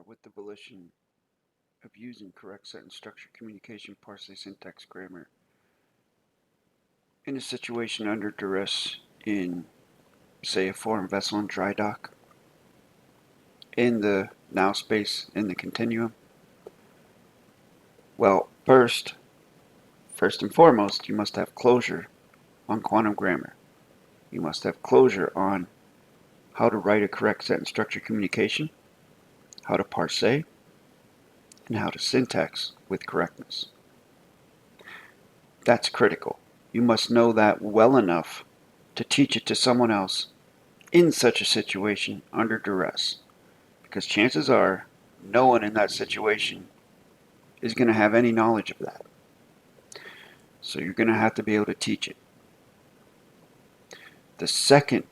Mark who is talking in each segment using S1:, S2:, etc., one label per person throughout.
S1: with the volition of using correct sentence structure, communication, parse, syntax, grammar in a situation under duress in, say, a foreign vessel in dry dock, in the now space, in the continuum? Well, first and foremost, you must have closure on quantum grammar. You must have closure on how to write a correct sentence structure communication, how to parse, and how to syntax with correctness. That's critical. You must know that well enough to teach it to someone else in such a situation under duress, because chances are no one in that situation is going to have any knowledge of that. So you're going to have to be able to teach it. The second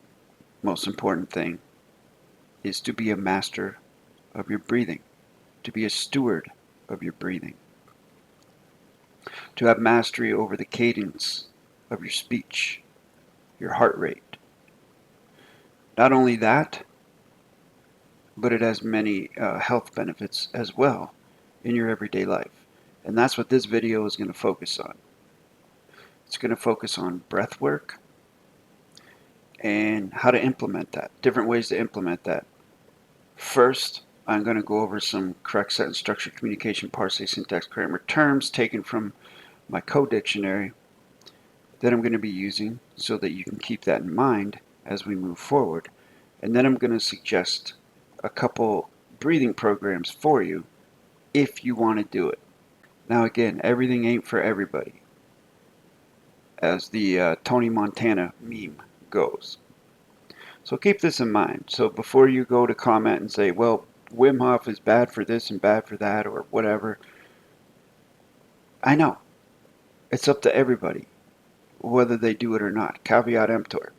S1: most important thing is to be a master of your breathing, to be a steward of your breathing, to have mastery over the cadence of your speech, your heart rate. Not only that, but it has many health benefits as well in your everyday life. And that's what this video is going to focus on. It's going to focus on breath work and how to implement that, different ways to implement that. First, I'm going to go over some correct sentence structure, communication, parse, syntax, grammar terms taken from my code dictionary that I'm going to be using so that you can keep that in mind as we move forward. And then I'm going to suggest a couple breathing programs for you if you want to do it. Now again, everything ain't for everybody, as the Tony Montana meme goes. So keep this in mind. So before you go to comment and say, well, Wim Hof is bad for this and bad for that or whatever, I know. It's up to everybody whether they do it or not. Caveat emptor.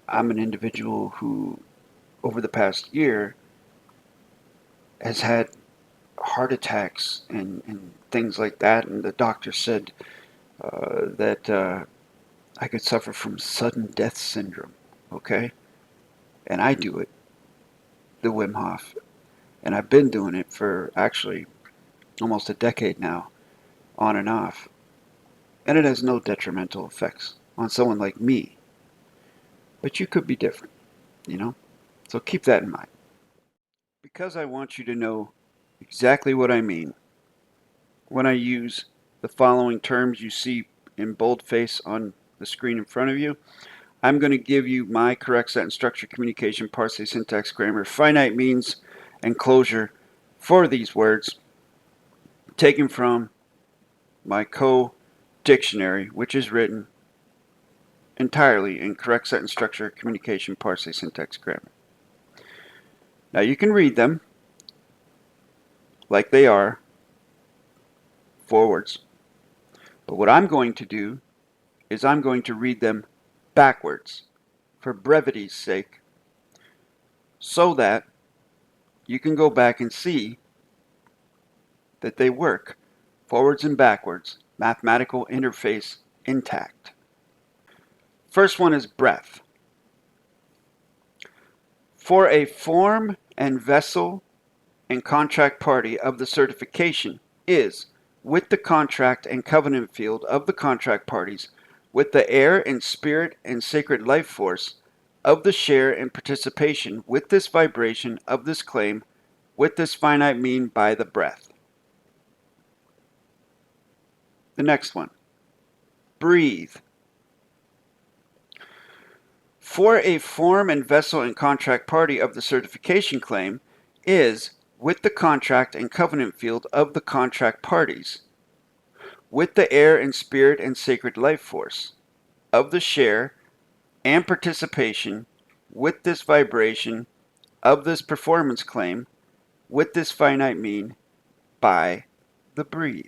S1: I'm an individual who, over the past year, has had heart attacks and things like that, and the doctor said that I could suffer from sudden death syndrome, okay? And I do it, the Wim Hof, and I've been doing it for actually almost a decade now, on and off, and it has no detrimental effects on someone like me. But you could be different, you know? So keep that in mind. Because I want you to know exactly what I mean when I use the following terms you see in boldface on the screen in front of you, I'm going to give you my correct sentence structure, communication, parse, syntax, grammar, finite means, and closure for these words taken from my co-dictionary, which is written entirely in correct sentence structure, communication, parse, syntax, grammar. Now you can read them like they are forwards, but what I'm going to do is I'm going to read them backwards for brevity's sake, so that you can go back and see that they work forwards and backwards, mathematical interface intact. First one is breath. For a form and vessel and contract party of the certification is, with the contract and covenant field of the contract parties, with the air and spirit and sacred life force of the share and participation with this vibration of this claim, with this finite mean by the breath. The next one, breathe. For a form and vessel and contract party of the certification claim is, with the contract and covenant field of the contract parties, with the air and spirit and sacred life force of the share and participation with this vibration of this performance claim, with this finite mean by the breathe.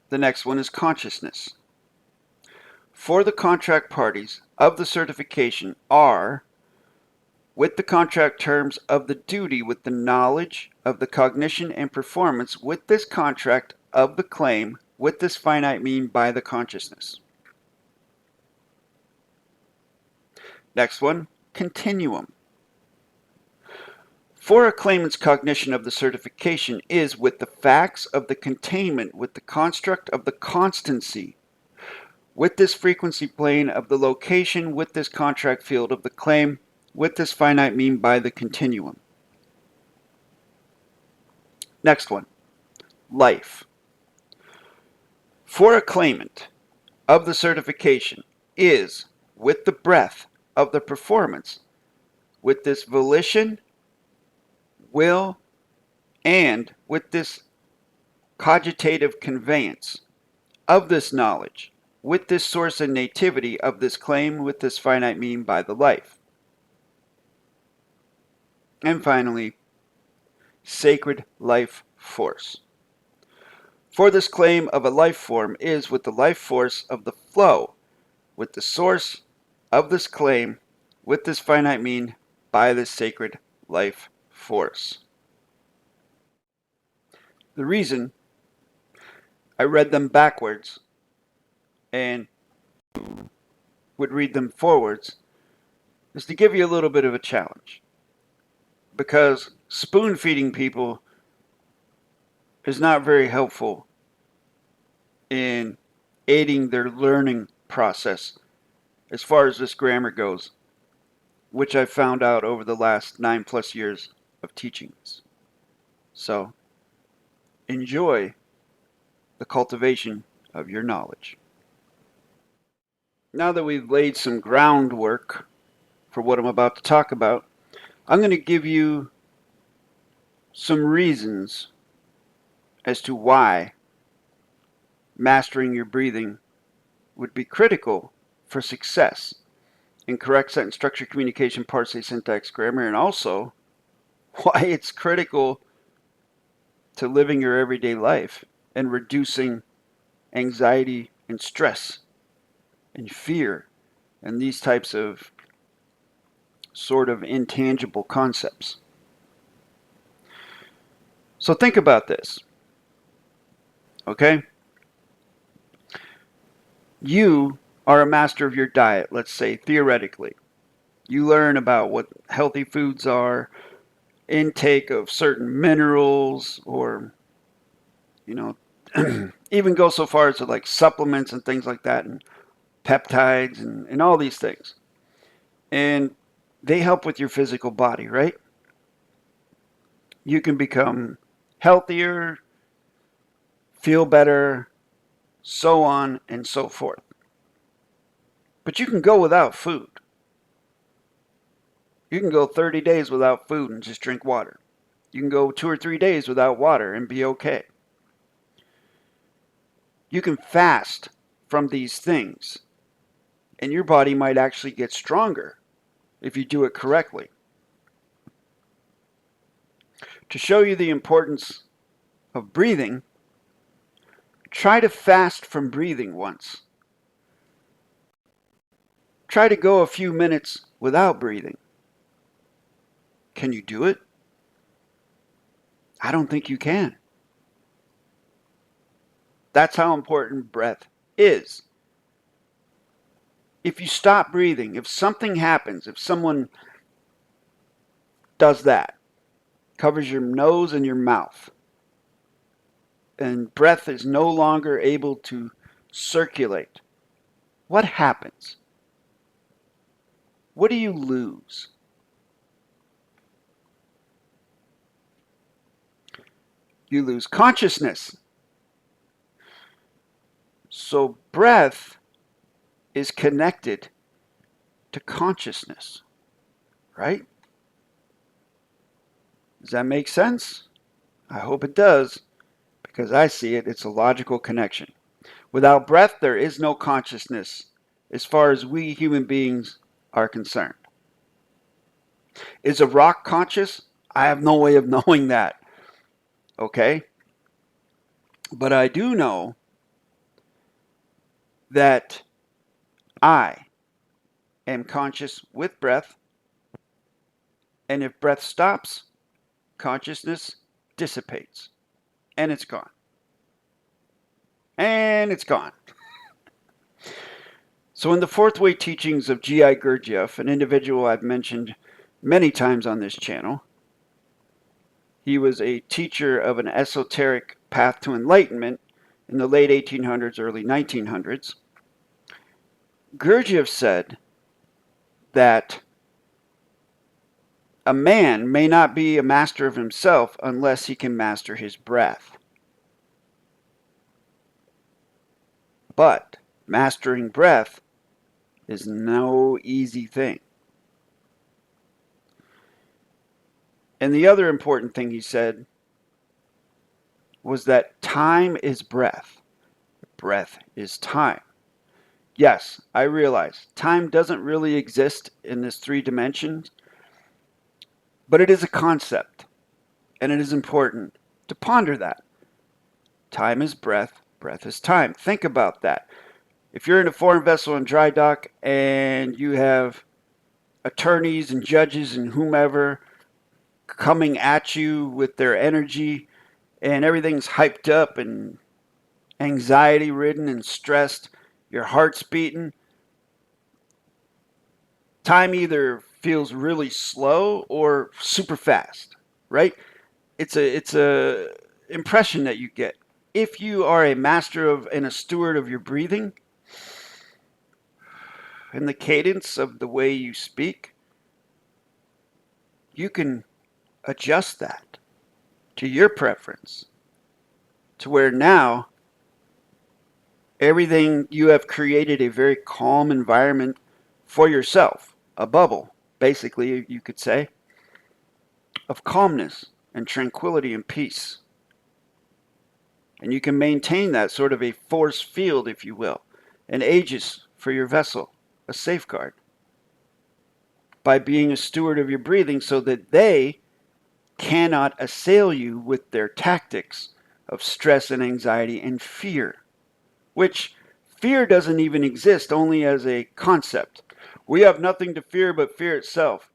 S1: The next one is consciousness. For the contract parties of the certification are, with the contract terms of the duty with the knowledge of the cognition and performance with this contract of the claim with this finite mean by the consciousness. Next one, continuum. For a claimant's cognition of the certification is with the facts of the containment, with the construct of the constancy, with this frequency plane of the location, with this contract field of the claim, with this finite mean by the continuum. Next one, life. For a claimant of the certification is with the breadth of the performance, with this volition, will, and with this cogitative conveyance of this knowledge, with this source and nativity of this claim, with this finite mean by the life. And finally, sacred life force. For this claim of a life form is with the life force of the flow, with the source of this claim, with this finite mean by this sacred life force. The reason I read them backwards and would read them forwards is to give you a little bit of a challenge, because spoon feeding people is not very helpful in aiding their learning process as far as this grammar goes, which I've found out over the last 9+ years of teaching this. So enjoy the cultivation of your knowledge. Now that we've laid some groundwork for what I'm about to talk about, I'm going to give you some reasons as to why mastering your breathing would be critical for success in correct sentence structure, communication, parse, syntax, grammar, and also why it's critical to living your everyday life and reducing anxiety and stress and fear and these types of sort of intangible concepts. So think about this, okay? You are a master of your diet, let's say, theoretically. You learn about what healthy foods are, intake of certain minerals, or, you know, even go so far as to like supplements and things like that, and peptides and all these things. And they help with your physical body, right? You can become healthier, feel better, so on and so forth. But you can go without food. You can go 30 days without food and just drink water. You can go 2 or 3 days without water and be okay. You can fast from these things, and your body might actually get stronger if you do it correctly. To show you the importance of breathing, try to fast from breathing once. Try to go a few minutes without breathing. Can you do it? I don't think you can. That's how important breath is. If you stop breathing, if something happens, if someone does that, covers your nose and your mouth, and breath is no longer able to circulate, what happens? What do you lose? You lose consciousness. So breath is connected to consciousness, right? Does that make sense? I hope it does, because I see it. It's a logical connection. Without breath, there is no consciousness as far as we human beings are concerned. Is a rock conscious? I have no way of knowing that. Okay? But I do know that I am conscious with breath, and if breath stops, consciousness dissipates, and it's gone. And it's gone. So in the fourth way teachings of G.I. Gurdjieff, an individual I've mentioned many times on this channel, He was a teacher of an esoteric path to enlightenment in the late 1800s, early 1900s. Gurdjieff said that a man may not be a master of himself unless he can master his breath. But mastering breath is no easy thing. And the other important thing he said was that time is breath. Breath is time. Yes, I realize time doesn't really exist in this 3 dimensions, but it is a concept, and it is important to ponder that. Time is breath, breath is time. Think about that. If you're in a foreign vessel in dry dock and you have attorneys and judges and whomever coming at you with their energy and everything's hyped up and anxiety ridden and stressed, your heart's beating, time either feels really slow or super fast, right? It's a impression that you get. If you are a master of and a steward of your breathing and the cadence of the way you speak, you can adjust that to your preference, to where now everything you have created a very calm environment for yourself, a bubble, basically, you could say, of calmness and tranquility and peace. And you can maintain that sort of a force field, if you will, an aegis for your vessel, a safeguard, by being a steward of your breathing so that they cannot assail you with their tactics of stress and anxiety and fear, which fear doesn't even exist, only as a concept. We have nothing to fear but fear itself.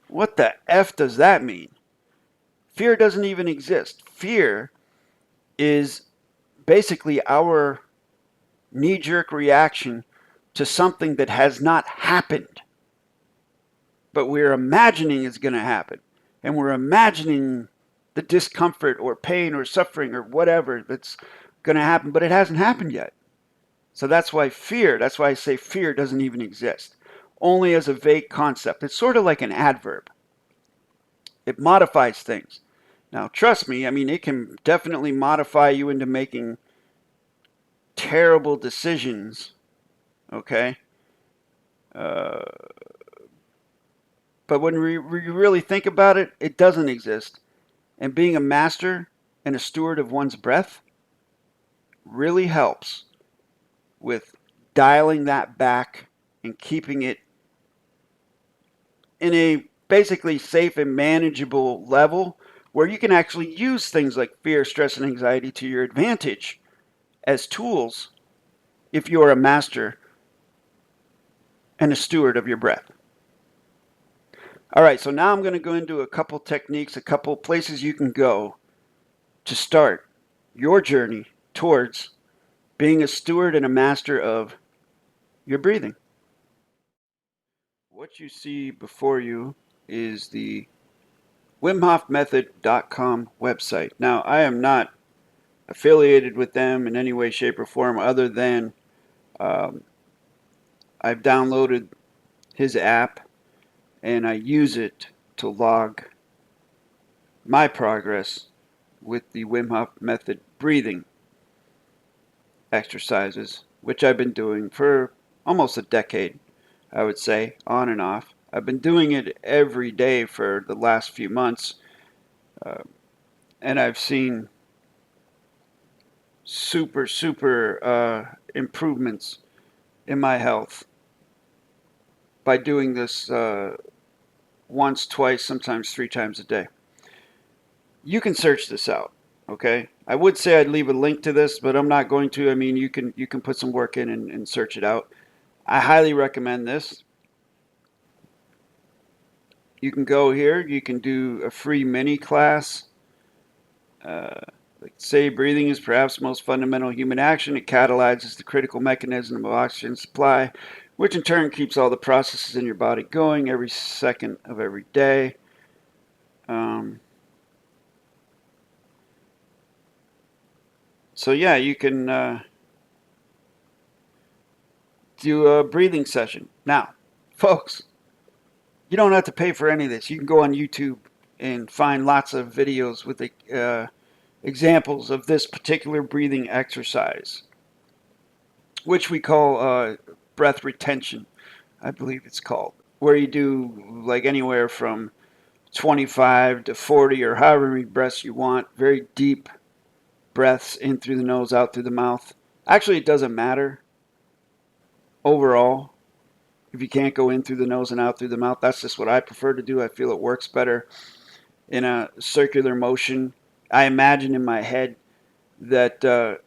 S1: What the F does that mean? Fear doesn't even exist. Fear is basically our knee-jerk reaction to something that has not happened, but we're imagining it's going to happen, and we're imagining the discomfort or pain or suffering or whatever that's going to happen, but it hasn't happened yet. So that's why I say fear doesn't even exist, only as a vague concept. It's sort of like an adverb. It modifies things. Now, trust me, I mean, it can definitely modify you into making terrible decisions, okay? But when we really think about it, it doesn't exist. And being a master and a steward of one's breath really helps with dialing that back and keeping it in a basically safe and manageable level where you can actually use things like fear, stress, and anxiety to your advantage as tools if you are a master and a steward of your breath. All right, so now I'm going to go into a couple techniques, a couple places you can go to start your journey towards being a steward and a master of your breathing. What you see before you is the WimHofMethod.com website. Now, I am not affiliated with them in any way, shape, or form other than I've downloaded his app and I use it to log my progress with the Wim Hof Method breathing exercises, which I've been doing for almost a decade, I would say, on and off. I've been doing it every day for the last few months, and I've seen super improvements in my health by doing this once, twice, sometimes 3 times a day. You can search this out, okay? I would say I'd leave a link to this, but I'm not going to. I mean, you can put some work in and search it out. I highly recommend this. You can go here. You can do a free mini class. Like say, breathing is perhaps the most fundamental human action. It catalyzes the critical mechanism of oxygen supply, which in turn keeps all the processes in your body going every second of every day. So yeah, you can do a breathing session. Now, folks, you don't have to pay for any of this. You can go on YouTube and find lots of videos with examples of this particular breathing exercise, which we call breath retention, I believe it's called, where you do like anywhere from 25 to 40 or however many breaths you want, very deep breaths in through the nose, out through the mouth. Actually, it doesn't matter overall if you can't go in through the nose and out through the mouth. That's just what I prefer to do. I feel it works better in a circular motion. I imagine in my head that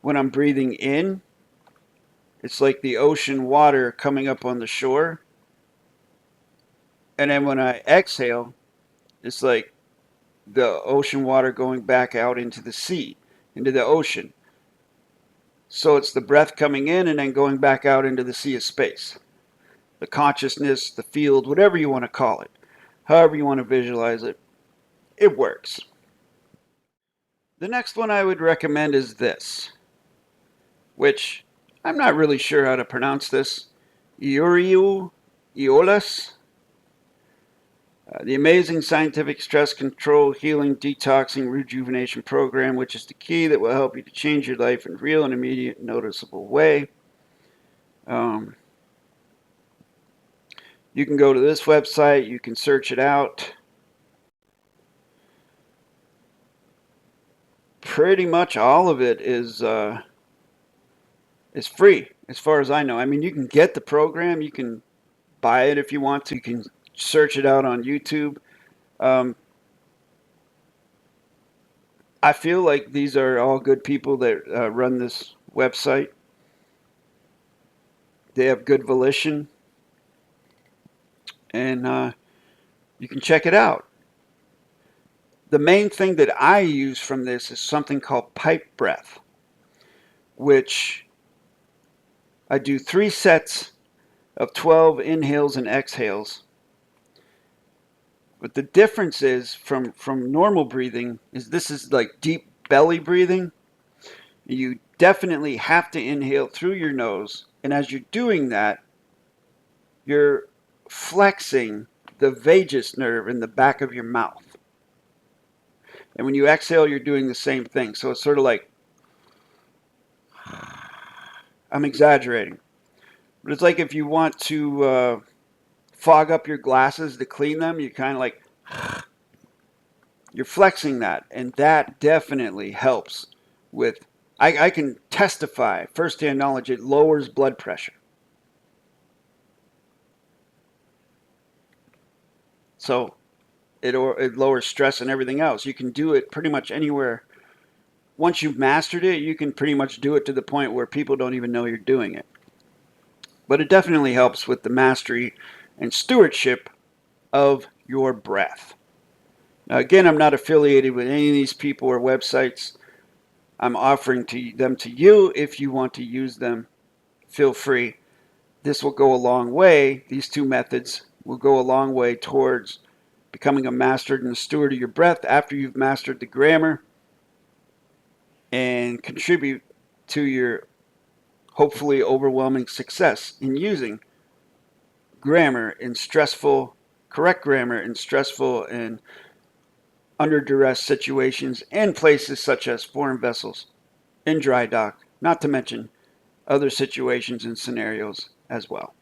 S1: when I'm breathing in, it's like the ocean water coming up on the shore. And then when I exhale, it's like the ocean water going back out into the sea, into the ocean. So it's the breath coming in and then going back out into the sea of space. The consciousness, the field, whatever you want to call it. However you want to visualize it, it works. The next one I would recommend is this, which I'm not really sure how to pronounce this. Eolus. The amazing scientific stress control, healing, detoxing, rejuvenation program, which is the key that will help you to change your life in real and immediate noticeable way. You can go to this website, you can search it out. Pretty much all of it is free, as far as I know. I mean, you can get the program, you can buy it if you want to, you can search it out on YouTube. I feel like these are all good people that run this website. They have good volition, and you can check it out. The main thing that I use from this is something called pipe breath, which I do 3 sets of 12 inhales and exhales. But the difference is from normal breathing is this is like deep belly breathing. You definitely have to inhale through your nose. And as you're doing that, you're flexing the vagus nerve in the back of your mouth. And when you exhale, you're doing the same thing. So it's sort of like, I'm exaggerating, but it's like if you want to fog up your glasses to clean them, you kind of like, you're flexing that. And that definitely helps with, I can testify, firsthand knowledge, it lowers blood pressure. So it lowers stress and everything else. You can do it pretty much anywhere. Once you've mastered it, you can pretty much do it to the point where people don't even know you're doing it. But it definitely helps with the mastery and stewardship of your breath. Now, again, I'm not affiliated with any of these people or websites. I'm offering them to you. If you want to use them, feel free. This will go a long way. These 2 methods will go a long way towards becoming a master and a steward of your breath after you've mastered the grammar, and contribute to your hopefully overwhelming success in using grammar in stressful, correct grammar in stressful and under duress situations and places such as foreign vessels, in dry dock, not to mention other situations and scenarios as well.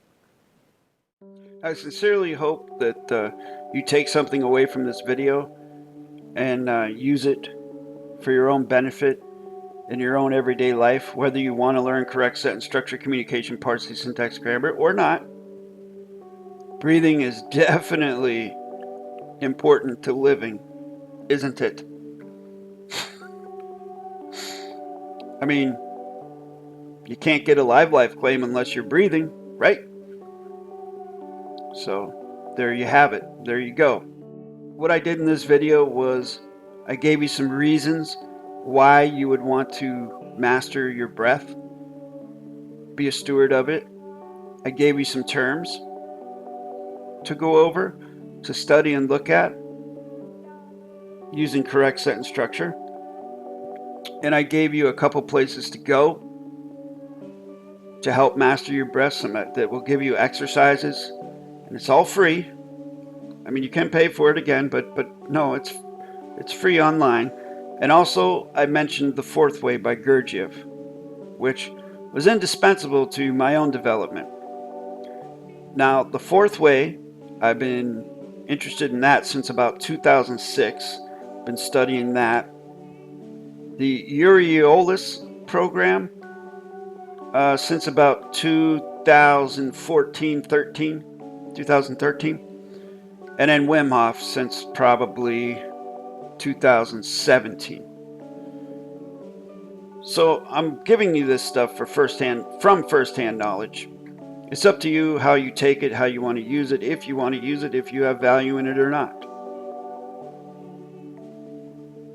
S1: I sincerely hope that you take something away from this video and use it for your own benefit in your own everyday life, whether you want to learn correct sentence structure, communication, PARSE, syntax, grammar, or not. Breathing is definitely important to living, isn't it? I mean, you can't get a live life claim unless you're breathing, right? So there you have it. There you go. What I did in this video was I gave you some reasons why you would want to master your breath, be a steward of it. I gave you some terms to go over, to study and look at using correct sentence structure. And I gave you a couple places to go to help master your breath, some that will give you exercises, and it's all free. I mean, you can pay for it again, but no, it's free online. And also, I mentioned The Fourth Way by Gurdjieff, which was indispensable to my own development. Now, The Fourth Way, I've been interested in that since about 2006. Been studying that. The Uriolis program since about 2013, and then Wim Hof since probably 2017. So I'm giving you this stuff from firsthand knowledge. It's up to you how you take it, how you want to use it, if you want to use it, if you have value in it or not.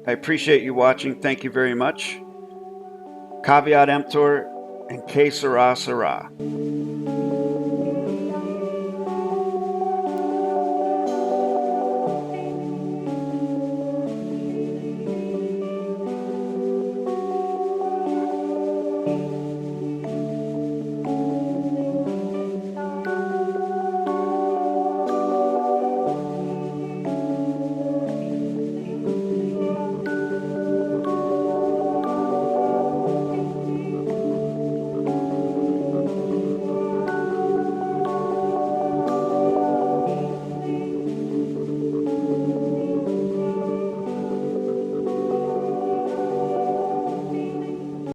S1: I appreciate you watching. Thank you very much. Caveat emptor and que sera, sera.